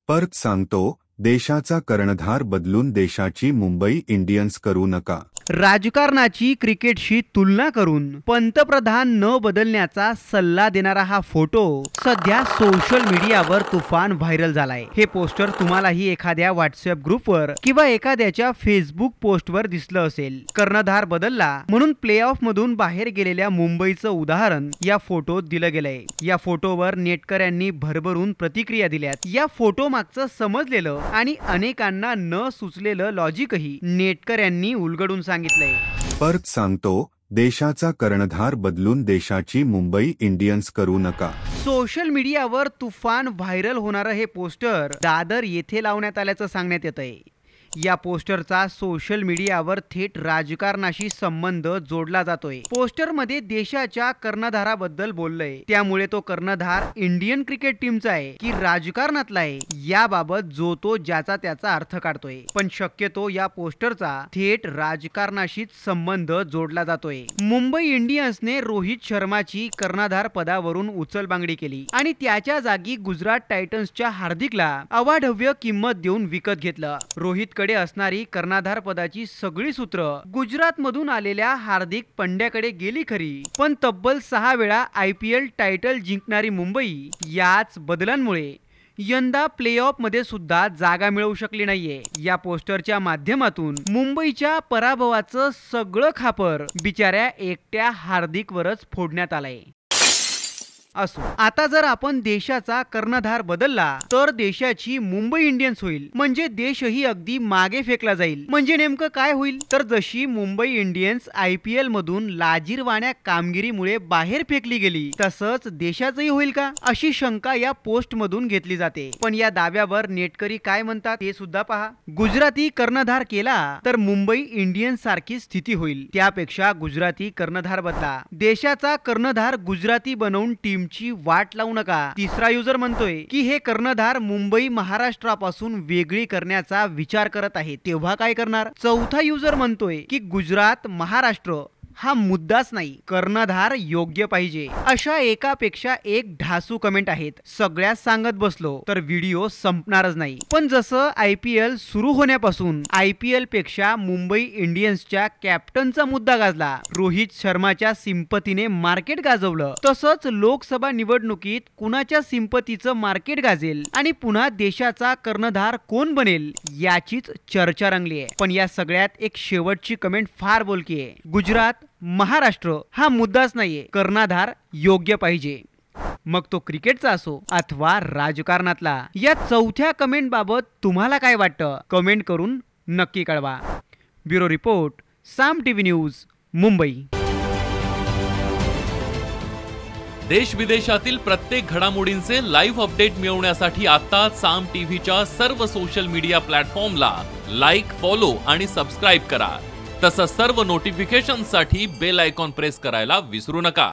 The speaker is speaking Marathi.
परत सांगतो, देशाचा कर्णधार बदलून देशाची मुंबई इंडियन्स करू नका। राजकारणाची क्रिकेटशी तुलना करून पंतप्रधान न बदलण्याचा सल्ला देणारा हा फोटो सध्या सोशल मीडियावर तुफान व्हायरल झालाय। हे पोस्टर तुम्हालाही एखाद्या व्हॉट्सअप ग्रुपवर किंवा एखाद्याच्या फेसबुक पोस्टवर दिसलं असेल। कर्णधार बदलला म्हणून प्लेऑफ मधून बाहेर गेलेल्या मुंबईचं उदाहरण या फोटोत दिलं गेलंय। या फोटोवर नेटकऱ्यांनी भरभरून प्रतिक्रिया दिल्यात। या फोटो मागचं समजलेलं आणि अनेकांना न सुचलेलं लॉजिकही नेटकऱ्यांनी उलगडून सांगितलंय। परत सांगतो, देशाचा कर्णधार बदलून देशाची मुंबई इंडियन्स करू नका। सोशल मीडियावर तुफान व्हायरल होणारं हे पोस्टर दादर येथे लावण्यात आल्याचं सांगण्यात येतंय। या पोस्टरचा सोशल मीडियावर थेट राजकारणाशी संबंध जोडला जातोय। पोस्टर मध्ये देशाच्या कर्णधाराबद्दल बोललंय, त्यामुळे तो कर्णधार इंडियन क्रिकेट टीमचा आहे की राजकारणातला आहे याबाबत जो तो ज्याचा त्याचा अर्थ काढतोय। पण शक्यतो या पोस्टरचा थेट राजकारणाशीच संबंध जोडला जातोय। मुंबई इंडियन्सने रोहित शर्माची कर्णधार पदावरून उचलबांगडी केली आणि त्याच्या जागी गुजरात टायटन्सच्या हार्दिकला अवाढव्य किंमत देऊन विकत घेतलं। रोहित कडे असणारी कर्णधार पदाची सगळी सूत्र गुजरात मधून आलेल्या हार्दिक पंड्याकडे गेली खरी, पण तब्बल 6 वेळा IPL टायटल जिंकणारी मुंबई याच बदलांमुळे यंदा प्लेऑफ मध्ये सुद्धा जागा मिळवू शकली नाहीये। या पोस्टरच्या माध्यमातून मुंबईच्या पराभवाचं सगळं खापर बिचाऱ्या एकट्या हार्दिकवरच फोडण्यात आलंय। असो, आता जर आपण देशाचा कर्णधार बदलला तर देशाची मुंबई इंडियन्स होईल, म्हणजे देशही अगदी मागे फेकला जाईल। म्हणजे नेमकं काय होईल तर जशी मुंबई इंडियन्स IPL मधून लाजिरवाण्या कामगिरीमुळे बाहेर फेकली गेली, तसंच देशाचंही होईल का अशी शंका या पोस्ट मधून घेतली जाते। पण या दाव्यावर नेटकरी काय म्हणतात ते सुद्धा पहा। गुजराती कर्णधार केला तर मुंबई इंडियन्स सारखी स्थिती होईल, त्यापेक्षा गुजराती कर्णधार बदला। देशाचा कर्णधार गुजराती बनवून टीम ची वाट लावू नका। तिसरा युजर म्हणतोय की हे कर्णधार मुंबई महाराष्ट्रापासून वेगळी करण्याचा विचार करत आहे, तेव्हा काय करणार। चौथा युजर म्हणतोय की गुजरात महाराष्ट्र हा मुद्दाच नाही, कर्णधार योग्य पाहिजे। अशा एकापेक्षा एक ढासू कमेंट आहेत। सगळ्यात सांगत बसलो तर व्हिडिओ संपणारच नाही। पण जसं IPL सुरू होण्यापासून IPL पेक्षा मुंबई इंडियन्सच्या कॅप्टनचा मुद्दा गाजला, रोहित शर्माच्या सिंपतीने मार्केट गाजवलं, तसंच लोकसभा निवडणुकीत कुणाच्या सिंपतीचं मार्केट गाजेल आणि पुन्हा देशाचा कर्णधार कोण बनेल याचीच चर्चा रंगली आहे। पण या सगळ्यात एक शेवटची कमेंट फार बोलकी आहे। गुजरात महाराष्ट्र हा मुद्दाच नाहीये, कर्णधार योग्य पाहिजे, मग तो क्रिकेटचा असो अथवा राजकारणातला। या चौथ्या कमेंट बाबत तुम्हाला काय वाटतं कमेंट करून नक्की कळवा। ब्युरो रिपोर्ट, साम टीव्ही न्यूज, मुंबई। देश विदेशातील प्रत्येक घडामोडींचे लाईव्ह अपडेट मिळवण्यासाठी आता साम टीव्हीच्या सर्व सोशल मीडिया प्लॅटफॉर्मला लाईक, फॉलो आणि सबस्क्राईब करा। तसंच सर्व नोटिफिकेशनसाठी बेल आयकॉन प्रेस करायला विसरू नका।